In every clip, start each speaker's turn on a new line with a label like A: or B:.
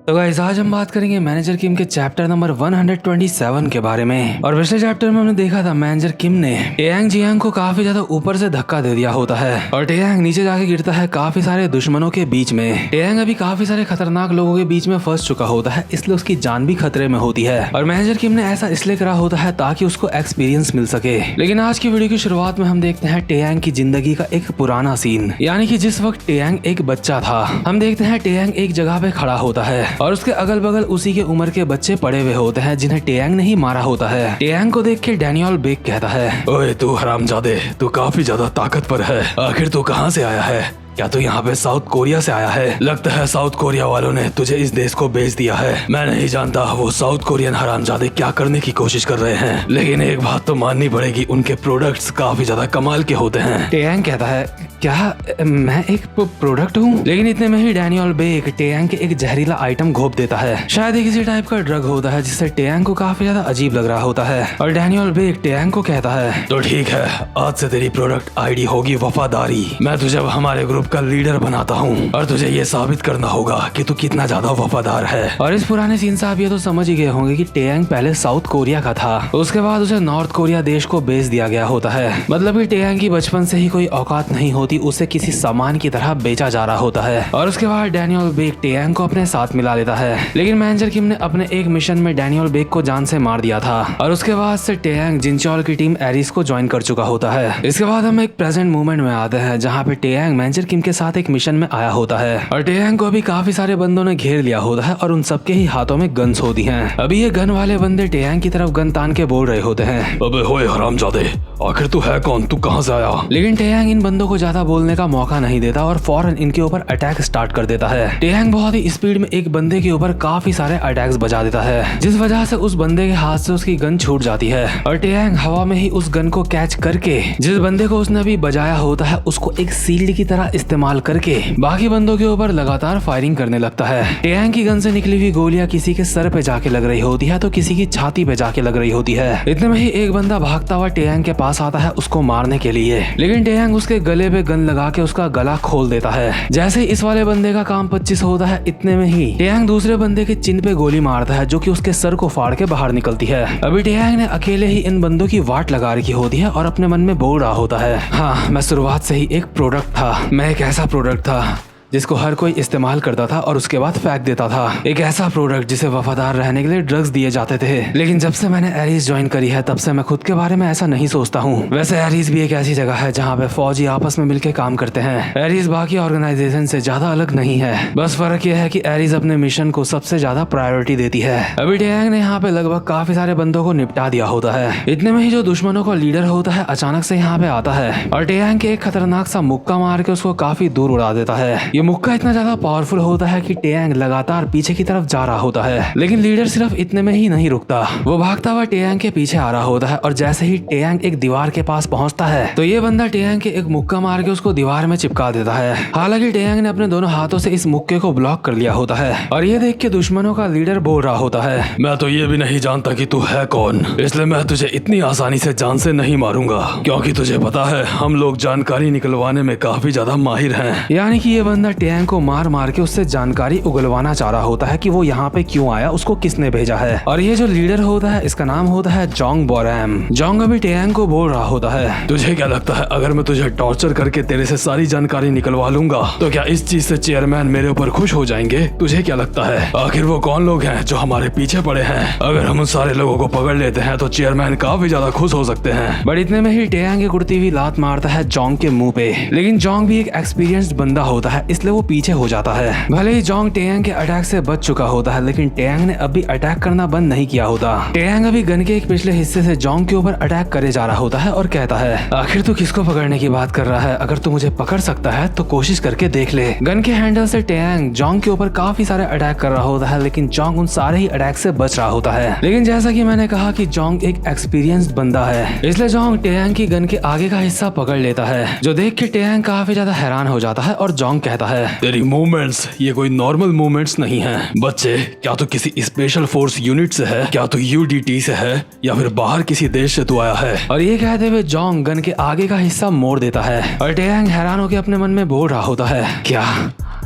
A: तो गाइस आज हम बात करेंगे मैनेजर किम के चैप्टर नंबर 127 के बारे में। और पिछले चैप्टर में हमने देखा था मैनेजर किम ने टेयांग जियांग को काफी ज्यादा ऊपर से धक्का दे दिया होता है और टेयांग नीचे जाके गिरता है काफी सारे दुश्मनों के बीच में। टेयांग अभी काफी सारे खतरनाक लोगों के बीच में फंस चुका होता है, इसलिए उसकी जान भी खतरे में होती है और मैनेजर किम ने ऐसा इसलिए करा होता है ताकि उसको एक्सपीरियंस मिल सके। लेकिन आज की वीडियो की शुरुआत में हम देखते हैं टेयांग की जिंदगी का एक पुराना सीन, यानी कि जिस वक्त टेयांग एक बच्चा था। हम देखते हैं टेयांग एक जगह पे खड़ा होता है और उसके अगल बगल उसी के उम्र के बच्चे पड़े हुए होते हैं जिन्हें टेयांग ने ही मारा होता है। टेयांग को देख के डैनियल बेक कहता है,
B: ओए तू हरामजादे, तू काफी ज्यादा ताकतवर है। आखिर तू कहाँ से आया है? क्या तू यहाँ पे साउथ कोरिया से आया है? लगता है साउथ कोरिया वालों ने तुझे इस देश को बेच दिया है। मैं नहीं जानता वो साउथ कोरियन हरामजादे क्या करने की कोशिश कर रहे हैं, लेकिन एक बात तो माननी पड़ेगी, उनके प्रोडक्ट्स काफी ज्यादा कमाल के होते हैं।
A: टेयांग कहता है, क्या मैं एक प्रोडक्ट हूँ? लेकिन इतने में ही डैनियल बेक टेयांग के एक जहरीला आइटम घोप देता है। शायद किसी टाइप का ड्रग होता है जिससे टेयांग को काफी ज्यादा अजीब लग रहा होता है और डैनियल बेक टेयांग को कहता है,
B: तो ठीक है, आज से तेरी प्रोडक्ट आईडी होगी वफादारी। मैं तुझे हमारे ग्रुप का लीडर बनाता हूँ और तुझे ये साबित करना होगा कि तू कितना ज्यादा वफादार है।
A: और इस पुराने सीन से आप ये तो समझ ही गए होंगे कि टेयांग पहले साउथ कोरिया का था, उसके बाद उसे नॉर्थ कोरिया देश को बेच दिया गया होता है। मतलब कि टेयांग की बचपन से ही कोई औकात नहीं होती, उसे किसी सामान की तरह बेचा जा रहा होता है। और उसके बाद डैनियल बेक टेयांग को अपने साथ मिला लेता है। लेकिन मैनेजर किम ने अपने एक मिशन में डैनियल बेक को जान से मार दिया था और उसके बाद से टेयांग जिनचॉल की टीम एरिस को ज्वाइन कर चुका होता है। इसके बाद हम एक प्रेजेंट मूवमेंट में आते हैं जहाँ पे टेयांग मैनेजर किम के साथ एक मिशन में आया होता है और टेयांग को अभी काफी सारे बंदों ने घेर लिया होता है और उन सबके ही हाथों में गन्स होती हैं। अभी ये गन वाले बंदे टेयांग की तरफ गन तान के बोल रहे होते हैं,
B: अबे होए हरामजादे, आखिर तू है कौन? तू कहाँ से आया?
A: लेकिन टेयांग इन बंदों को ज्यादा बोलने का मौका नहीं देता और फौरन इनके ऊपर अटैक स्टार्ट कर देता है। टेयांग बहुत ही स्पीड में एक बंदे के ऊपर काफी सारे अटैक्स बजा देता है, जिस वजह से उस बंदे के हाथ से उसकी गन छूट जाती है और टेयांग हवा में ही उस गन को कैच करके जिस बंदे को उसने अभी बजाया होता है उसको एक सील्ड की तरह इस्तेमाल करके बाकी बंदों के ऊपर लगातार फायरिंग करने लगता है। टेयांग की गन से निकली हुई गोलियां किसी के सर पे जाके लग रही होती है तो किसी की छाती पे जाके लग रही होती है। इतने में ही एक बंदा भागता हुआ टेयांग के पास आता है उसको मारने के लिए, लेकिन टेयांग उसके गले पे गन लगा के उसका गला खोल देता है। जैसे ही इस वाले बंदे का काम 25 होता है, इतने में ही टेयांग दूसरे बंदे के चिन पे गोली मारता है जो कि उसके सर को फाड़ के बाहर निकलती है। अभी टेयांग ने अकेले ही इन बंदों की वाट लगा रखी होती है और अपने मन में बोल रहा होता है, हाँ मैं शुरुआत से ही एक प्रोडक्ट था, मैं एक ऐसा प्रोडक्ट था जिसको हर कोई इस्तेमाल करता था और उसके बाद फेंक देता था। एक ऐसा प्रोडक्ट जिसे वफादार रहने के लिए ड्रग्स दिए जाते थे। लेकिन जब से मैंने एरिस ज्वाइन करी है तब से मैं खुद के बारे में ऐसा नहीं सोचता हूँ। वैसे एरिस भी एक ऐसी जगह है जहाँ पे फौजी आपस में मिलकर काम करते हैं। एरिस बाकी ऑर्गेनाइजेशन से ज्यादा अलग नहीं है, बस फर्क यह है कि एरिस अपने मिशन को सबसे ज्यादा प्रायोरिटी देती है। अभी टेयांग ने यहाँ पे लगभग काफी सारे बंदों को निपटा दिया होता है। इतने में ही जो दुश्मनों का लीडर होता है अचानक से यहाँ पे आता है और टेयांग के एक खतरनाक सा मुक्का मार के उसको काफी दूर उड़ा देता है। ये मुक्का इतना ज्यादा पावरफुल होता है कि टेयांग लगातार पीछे की तरफ जा रहा होता है, लेकिन लीडर सिर्फ इतने में ही नहीं रुकता, वो भागता हुआ टेयांग के पीछे आ रहा होता है और जैसे ही टेयांग एक दीवार के पास पहुंचता है तो ये बंदा टेयांग के एक मुक्का मार के उसको दीवार में चिपका देता है। हालांकि टेयांग ने अपने दोनों हाथों से इस मुक्के को ब्लॉक कर लिया होता है और ये देख के दुश्मनों का लीडर बोल रहा होता है,
B: मैं तो ये भी नहीं जानता कि तू है कौन, इसलिए मैं तुझे इतनी आसानी से जान से नहीं मारूंगा, क्योंकि तुझे पता है हम लोग जानकारी निकलवाने में काफी ज्यादा माहिर हैं।
A: यानी कि ये बंदा टेयांग को मार मार के उससे जानकारी उगलवाना चाह रहा होता है कि वो यहाँ पे क्यों आया, उसको किसने भेजा है। और ये जो लीडर होता है इसका नाम होता है जोंग बोरैम। जोंग अभी टेयांग को बोल रहा होता है,
B: तुझे क्या लगता है अगर मैं तुझे टॉर्चर करके तेरे से सारी जानकारी निकलवा लूंगा तो क्या इस चीज से चेयरमैन मेरे ऊपर खुश हो जाएंगे? तुझे क्या लगता है आखिर वो कौन लोग हैं जो हमारे पीछे पड़े हैं? अगर हम उन सारे लोगों को पकड़ लेते हैं तो चेयरमैन काफी ज्यादा खुश हो सकते हैं।
A: बट इतने में ही टेयांग एक उड़ती हुई लात मारता है जोंग के मुंह पे, लेकिन जोंग भी एक एक्सपीरियंस्ड बंदा होता है इसलिए वो पीछे हो जाता है। भले ही जोंग टेयांग के अटैक से बच चुका होता है, लेकिन टेयांग ने अभी अटैक करना बंद नहीं किया होता। टेयांग अभी गन के एक पिछले हिस्से से जोंग के ऊपर अटैक करे जा रहा होता है और कहता है, आखिर तू किसको पकड़ने की बात कर रहा है? अगर तू मुझे पकड़ सकता है तो कोशिश करके देख ले। गन के हैंडल से टेयांग जोंग के ऊपर काफी सारे अटैक कर रहा होता है, लेकिन जोंग उन सारे ही अटैक से बच रहा होता है। लेकिन जैसा कि मैंने कहा कि जोंग एक एक्सपीरियंस्ड बंदा है, इसलिए जोंग टेयांग की गन के आगे का हिस्सा पकड़ लेता है, जो देख के टेयांग काफी ज्यादा हैरान हो जाता है और जोंग कहता है,
B: तेरी मूवमेंट्स ये कोई नॉर्मल मूवमेंट्स नहीं है बच्चे। क्या तू किसी स्पेशल फोर्स यूनिट से है? क्या तू यूडीटी से है या फिर बाहर किसी देश से तू आया है?
A: और ये कहते हुए जोंग गन के आगे का हिस्सा मोड़ देता है और टेयांग हैरान होकर अपने मन में बोल रहा होता है, क्या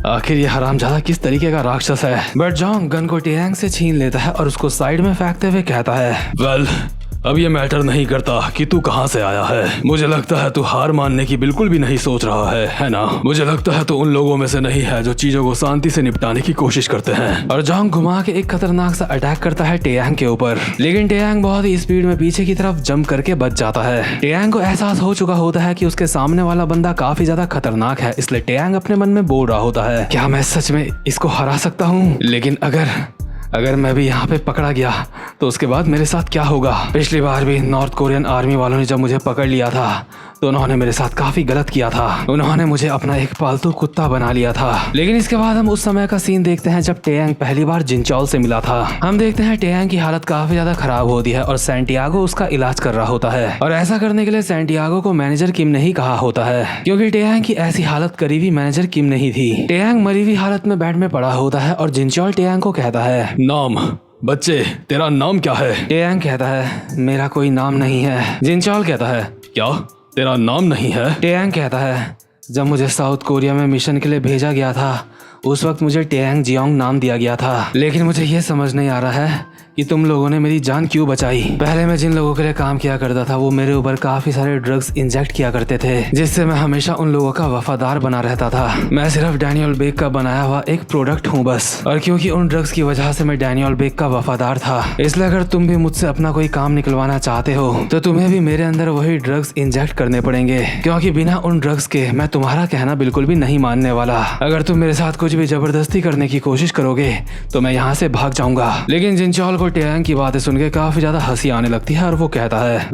A: आखिर ये हरामजादा किस तरीके का राक्षस है। बट जोंग गन को टेयांग से छीन लेता है और उसको साइड में फेंकते हुए कहता है,
B: वेल अब ये मैटर नहीं करता कि तू कहाँ से आया है। मुझे लगता है तू हार मानने की बिल्कुल भी नहीं सोच रहा है ना? मुझे लगता है तू उन लोगों में से नहीं है जो चीजों को शांति से निपटाने की कोशिश करते हैं।
A: और जोंग घुमा के एक खतरनाक सा अटैक करता है टेयांग के ऊपर, लेकिन टेयांग बहुत ही स्पीड में पीछे की तरफ जंप करके बच जाता है। टेयांग को एहसास हो चुका होता है कि उसके सामने वाला बंदा काफी ज्यादा खतरनाक है, इसलिए टेयांग अपने मन में बोल रहा होता है, क्या मैं सच में इसको हरा सकता हूँ? लेकिन अगर मैं भी यहाँ पे पकड़ा गया तो उसके बाद मेरे साथ क्या होगा? पिछली बार भी नॉर्थ कोरियन आर्मी वालों ने जब मुझे पकड़ लिया था तो उन्होंने मेरे साथ काफी गलत किया था। उन्होंने मुझे अपना एक पालतू कुत्ता बना लिया था। लेकिन इसके बाद हम उस समय का सीन देखते हैं जब टेयांग पहली बार जिनचॉल से मिला था। हम देखते हैं टेयांग की हालत काफी ज्यादा खराब होती है और सैंटियागो उसका इलाज कर रहा होता है। और ऐसा करने के लिए सैंटियागो को मैनेजर किम ने ही कहा होता है, क्योंकि टेयांग की ऐसी हालत करीबी मैनेजर किम ने ही थी। टेयांग मरी हुई हालत में बेड में पड़ा होता है और जिनचॉल टेयांग को कहता है,
B: नाम बच्चे तेरा नाम क्या है?
A: टेयांग कहता है, मेरा कोई नाम नहीं है। जिनचॉल कहता है,
B: क्या तेरा नाम नहीं है?
A: टेयांग कहता है, जब मुझे साउथ कोरिया में मिशन के लिए भेजा गया था उस वक्त मुझे टेयांग जियोंग नाम दिया गया था, लेकिन मुझे ये समझ नहीं आ रहा है कि तुम लोगों ने मेरी जान क्यों बचाई। पहले मैं जिन लोगों के लिए काम किया करता था वो मेरे ऊपर काफी सारे ड्रग्स इंजेक्ट किया करते थे, जिससे मैं हमेशा उन लोगों का वफादार बना रहता था। मैं सिर्फ डैनियल बेक का बनाया हुआ एक प्रोडक्ट हूँ बस, और क्योंकि उन ड्रग्स की वजह से मैं डैनियल बेक का वफादार था, इसलिए अगर तुम भी मुझसे अपना कोई काम निकलवाना चाहते हो तो तुम्हें भी मेरे अंदर वही ड्रग्स इंजेक्ट करने पड़ेंगे, क्योंकि बिना उन ड्रग्स के मैं तुम्हारा कहना बिल्कुल भी नहीं मानने वाला। अगर तुम मेरे साथ कुछ भी जबरदस्ती करने की कोशिश करोगे तो मैं यहाँ से भाग जाऊंगा। लेकिन जिनचॉल को टेयांग की बातें सुन के काफी ज्यादा हंसी आने लगती है और वो कहता है,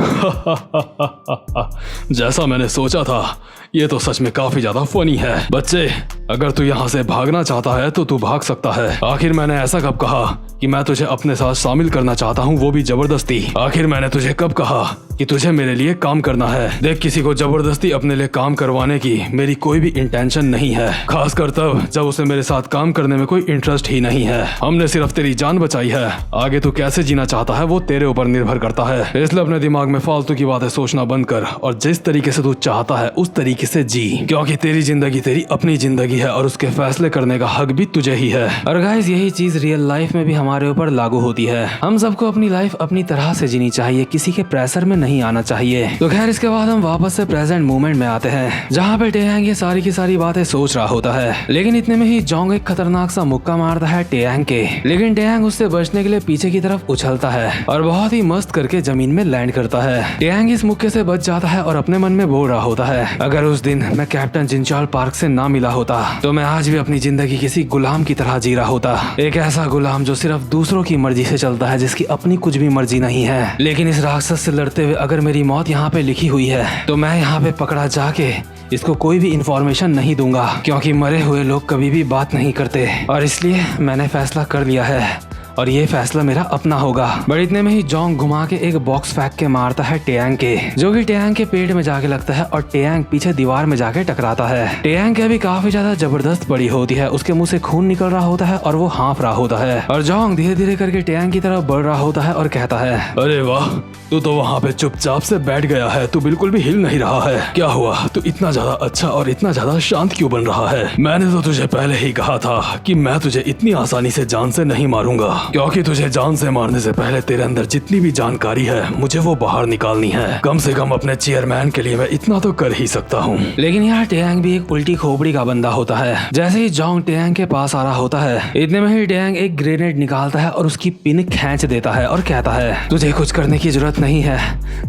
B: जैसा मैंने सोचा था, ये तो सच में काफी ज्यादा फनी है। बच्चे अगर तू यहाँ से भागना चाहता है तो तू भाग सकता है। आखिर मैंने ऐसा कब कहा कि मैं तुझे अपने साथ शामिल करना चाहता हूँ, वो भी जबरदस्ती? आखिर मैंने तुझे कब कहा कि तुझे मेरे लिए काम करना है? देख, किसी को जबरदस्ती अपने लिए काम करवाने की मेरी कोई भी इंटेंशन नहीं है, खासकर तब जब उसे मेरे साथ काम करने में कोई इंटरेस्ट ही नहीं है। हमने सिर्फ तेरी जान बचाई है, आगे तू कैसे जीना चाहता है वो तेरे ऊपर निर्भर करता है। इसलिए अपने दिमाग में फालतू की बातें सोचना बंद कर और जिस तरीके से तू चाहता है उस तरीके से जी, क्योंकि तेरी जिंदगी तेरी अपनी जिंदगी है और उसके फैसले करने का हक भी तुझे ही है।
A: और गाइस, यही चीज रियल लाइफ में भी हमारे ऊपर लागू होती है। हम सबको अपनी लाइफ अपनी तरह से जीनी चाहिए, किसी के प्रेशर में नहीं आना चाहिए। तो खैर, इसके बाद हम वापस से प्रेजेंट मोमेंट में आते हैं, जहाँ पे टेयांग ये सारी की सारी बातें सोच रहा होता है। लेकिन इतने में ही जोंग एक खतरनाक सा मुक्का मारता है टेयांग के, लेकिन टेयांग उससे बचने के लिए पीछे की तरफ उछलता है और बहुत ही मस्त करके जमीन में लैंड करता है। टेयांग इस मुक्के से बच जाता है और अपने मन में बोल रहा होता है, अगर उस दिन मैं कैप्टन जिनचॉल पार्क से ना मिला होता तो मैं आज भी अपनी जिंदगी किसी गुलाम की तरह जी रहा होता। एक ऐसा गुलाम जो सिर्फ दूसरों की मर्जी से चलता है, जिसकी अपनी कुछ भी मर्जी नहीं है। लेकिन इस राक्षस से लड़ते हुए अगर मेरी मौत यहाँ पे लिखी हुई है तो मैं यहाँ पे पकड़ा जाके इसको कोई भी इंफॉर्मेशन नहीं दूंगा, क्योंकि मरे हुए लोग कभी भी बात नहीं करते। और इसलिए मैंने फैसला कर लिया है और ये फैसला मेरा अपना होगा। बट इतने में ही जोंग घुमा के एक बॉक्स फेंक के मारता है टेयांग के, जो कि टेयांग के पेट में जाके लगता है और टेयांग पीछे दीवार में जाके टकराता है। टेयांग की अभी काफी ज्यादा जबरदस्त पड़ी होती है, उसके मुंह से खून निकल रहा होता है और वो हाँफ रहा होता है। और जोंग धीरे धीरे करके टेयांग की तरफ बढ़ रहा होता है और कहता है,
B: अरे वाह, तू तो वहाँ पे चुपचाप से बैठ गया है, तू बिल्कुल भी हिल नहीं रहा है। क्या हुआ, तू इतना ज्यादा अच्छा और इतना ज्यादा शांत क्यों बन रहा है? मैंने तो तुझे पहले ही कहा था कि मैं तुझे इतनी आसानी से जान से नहीं मारूंगा, क्योंकि तुझे जान से मारने से पहले तेरे अंदर जितनी भी जानकारी है मुझे वो बाहर निकालनी है। कम से कम अपने चेयरमैन के लिए मैं इतना तो कर ही सकता हूँ।
A: लेकिन यार, टेयांग भी एक उल्टी खोपड़ी का बंदा होता है। जैसे ही जोंग टेयांग के पास आ रहा होता है, इतने में ही टेयांग एक ग्रेनेड निकालता है और उसकी पिन खींच देता है और कहता है, तुझे कुछ करने की जरूरत नहीं है,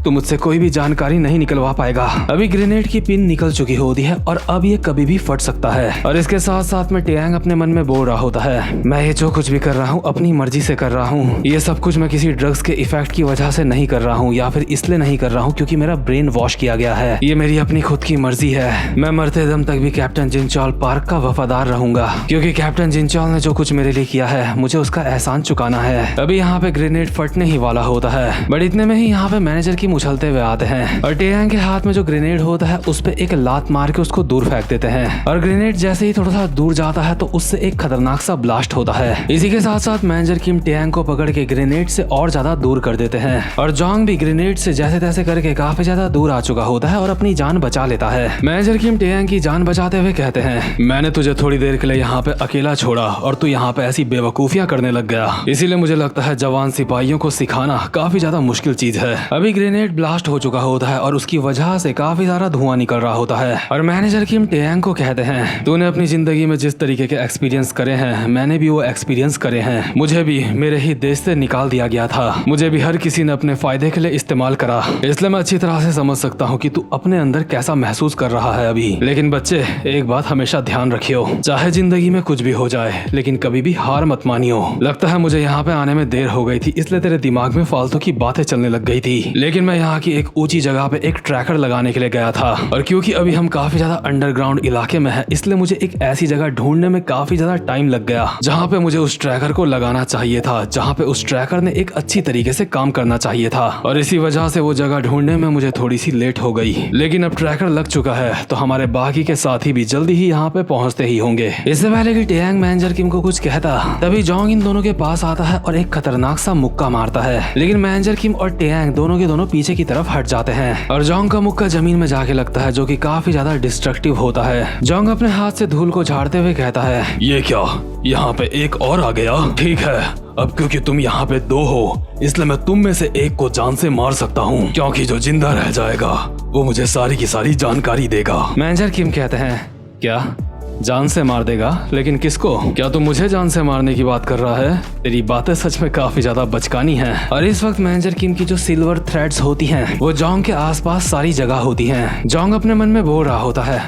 A: तू मुझसे कोई भी जानकारी नहीं निकलवा पाएगा। अभी ग्रेनेड की पिन निकल चुकी होती है और अब ये कभी भी फट सकता है। और इसके साथ साथ में टेयांग अपने मन में बोल रहा होता है, मैं ये जो कुछ भी कर रहा हूँ अपनी मर्जी से कर रहा हूँ, ये सब कुछ मैं किसी ड्रग्स के इफेक्ट की वजह से नहीं कर रहा हूँ, या फिर इसलिए नहीं कर रहा हूँ क्योंकि मेरा ब्रेन वॉश किया गया है। ये मेरी अपनी खुद की मर्जी है। मैं मरते दम तक भी कैप्टन जिनचॉल पार्क का वफादार रहूंगा, क्योंकि कैप्टन जिनचॉल ने जो कुछ मेरे लिए किया है मुझे उसका एहसान चुकाना है। अभी यहाँ पे ग्रेनेड फटने ही वाला होता है, बट इतने में ही यहाँ पे मैनेजर की उछलते हुए आते हैं और टेयांग के हाथ में जो ग्रेनेड होता है उस पे एक लात मार के उसको दूर फेंक देते हैं। और ग्रेनेड जैसे ही थोड़ा सा दूर जाता है तो उससे एक खतरनाक सा ब्लास्ट होता है। इसी के साथ साथ मैनेजर मैनेजर किम टेयांग को पकड़ के ग्रेनेड से और ज्यादा दूर कर देते हैं और जोंग भी ग्रेनेड से जैसे तैसे करके काफी ज्यादा दूर आ चुका होता है और अपनी जान बचा लेता है। मैनेजर किम टेयांग की जान बचाते हुए कहते हैं, मैंने तुझे थोड़ी देर के लिए यहाँ पे अकेला छोड़ा और तू यहाँ पे ऐसी बेवकूफियां करने लग गया, इसीलिए मुझे लगता है जवान सिपाहियों को सिखाना काफी ज्यादा मुश्किल चीज है। अभी ग्रेनेड ब्लास्ट हो चुका होता है और उसकी वजह से काफी सारा धुआं निकल रहा होता है और मैनेजर किम टेयांग को कहते हैं, तूने अपनी जिंदगी में जिस तरीके के एक्सपीरियंस करे हैं मैंने भी वो एक्सपीरियंस करे हैं। मुझे भी मेरे ही देश से निकाल दिया गया था, मुझे भी हर किसी ने अपने फायदे के लिए इस्तेमाल करा, इसलिए मैं अच्छी तरह से समझ सकता हूँ कि तू अपने अंदर कैसा महसूस कर रहा है अभी। लेकिन बच्चे, एक बात हमेशा ध्यान रखियो, चाहे जिंदगी में कुछ भी हो जाए लेकिन कभी भी हार मत मानियो। लगता है मुझे यहाँ पे आने में देर हो गई थी, इसलिए तेरे दिमाग में फालतू की बातें चलने लग गई थी, लेकिन मैं यहाँ की एक ऊंची जगह पे एक ट्रैकर लगाने के लिए गया था और क्योंकि अभी हम काफी ज्यादा अंडरग्राउंड इलाके में है, इसलिए मुझे एक ऐसी जगह ढूंढने में काफी ज्यादा टाइम लग गया जहाँ पे मुझे उस ट्रैकर को लगाना चाहिए था, जहाँ पे उस ट्रैकर ने एक अच्छी तरीके से काम करना चाहिए था और इसी वजह से वो जगह ढूंढने में मुझे थोड़ी सी लेट हो गई। लेकिन अब ट्रैकर लग चुका है तो हमारे बाकी के साथी भी जल्दी ही यहाँ पे पहुँचते ही होंगे। इससे पहले कि टेयांग मैनेजर किम को कुछ कहता, तभी जोंग इन दोनों के पास आता है और एक खतरनाक सा मुक्का मारता है, लेकिन मैनेजर किम और टेयांग दोनों के दोनों पीछे की तरफ हट जाते हैं और जोंग का मुक्का जमीन में जाके लगता है, जो कि काफी ज्यादा डिस्ट्रक्टिव होता है। जोंग अपने हाथ से धूल को झाड़ते हुए कहता है,
B: ये क्या, यहाँ पे एक और आ गया? ठीक है, अब क्योंकि तुम यहाँ पे दो हो इसलिए मैं तुम में से एक को जान से मार सकता हूँ, क्योंकि जो जिंदा रह जाएगा वो मुझे सारी की सारी जानकारी देगा।
A: मैनेजर किम कहते हैं, क्या जान से मार देगा? लेकिन किसको? क्या तू मुझे जान से मारने की बात कर रहा है? तेरी बातें सच में काफी ज्यादा बचकानी हैं। और इस वक्त मैनेजर किम की जो सिल्वर थ्रेड्स होती हैं वो जोंग के आसपास सारी जगह होती हैं। जोंग अपने मन में बोल रहा होता है,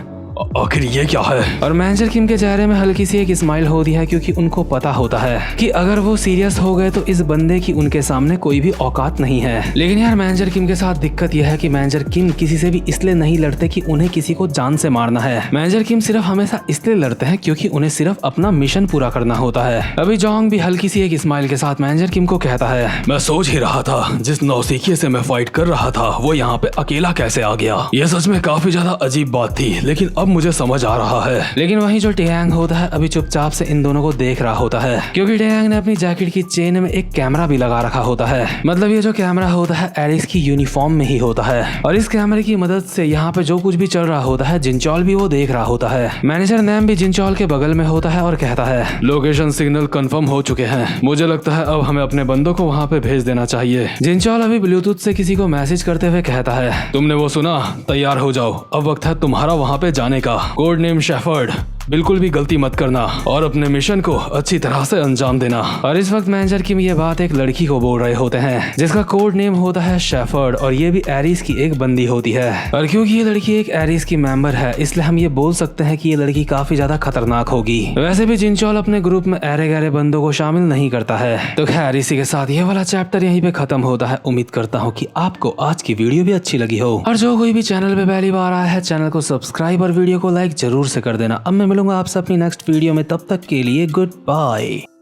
B: आखिर ये क्या है?
A: और मैनेजर किम के चेहरे में हल्की सी एक स्माइल होती है, क्योंकि उनको पता होता है कि अगर वो सीरियस हो गए तो इस बंदे की उनके सामने कोई भी औकात नहीं है। लेकिन यार मैनेजर किम के साथ दिक्कत यह है कि मैनेजर किम किसी से भी इसलिए नहीं लड़ते कि उन्हें किसी को जान से मारना है। मैनेजर किम सिर्फ हमेशा इसलिए लड़ते हैं क्योंकि उन्हें सिर्फ अपना मिशन पूरा करना होता है। अभी जोंग भी हल्की सी एक स्माइल के साथ मैनेजर किम को कहता है,
B: मैं सोच ही रहा था जिस नौसिखिए से मैं फाइट कर रहा था वो यहाँ पे अकेला कैसे आ गया। ये सच में काफी ज्यादा अजीब बात थी, लेकिन अब मुझे समझ आ रहा है।
A: लेकिन वहीं जो टेयांग होता है अभी चुपचाप से इन दोनों को देख रहा होता है, क्योंकि टेयांग ने अपनी जैकेट की चेन में एक कैमरा भी लगा रखा होता है। मतलब ये जो कैमरा होता है एरिस की यूनिफॉर्म में ही होता है और इस कैमरे की मदद से यहाँ पे जो कुछ भी चल रहा होता है जिनचोल भी वो देख रहा होता है। मैनेजर नैम भी जिनचोल के बगल में होता है और कहता है,
B: लोकेशन सिग्नल कंफर्म हो चुके हैं, मुझे लगता है अब हमें अपने बंदों को वहाँ पे भेज देना चाहिए।
A: जिनचोल अभी ब्लूटूथ से किसी को मैसेज करते हुए कहता है,
B: तुमने वो सुना? तैयार हो जाओ, अब वक्त है तुम्हारा वहाँ पे जाने का। कोड नेम शेफर्ड, बिल्कुल भी गलती मत करना और अपने मिशन को अच्छी तरह से अंजाम देना।
A: और इस वक्त मैनेजर किम ये बात एक लड़की को बोल रहे होते हैं जिसका कोड नेम होता है शेफर्ड और ये भी एरिस की एक बंदी होती है। और क्योंकि ये लड़की एक एरिस की मेंबर है इसलिए हम ये बोल सकते हैं कि ये लड़की काफी ज्यादा खतरनाक होगी। वैसे भी जिनचोल अपने ग्रुप में ऐरे गहरे बंदों को शामिल नहीं करता है। तो खैर इसी के साथ ये वाला चैप्टर यहीं पे खत्म होता है। उम्मीद करता हूँ कि आपको आज की वीडियो भी अच्छी लगी हो और जो कोई भी चैनल पे पहली बार आया है चैनल को सब्सक्राइब और वीडियो को लाइक जरूर से कर देना। अब मैं मिलूंगा आपसे अपनी नेक्स्ट वीडियो में, तब तक के लिए गुड बाय।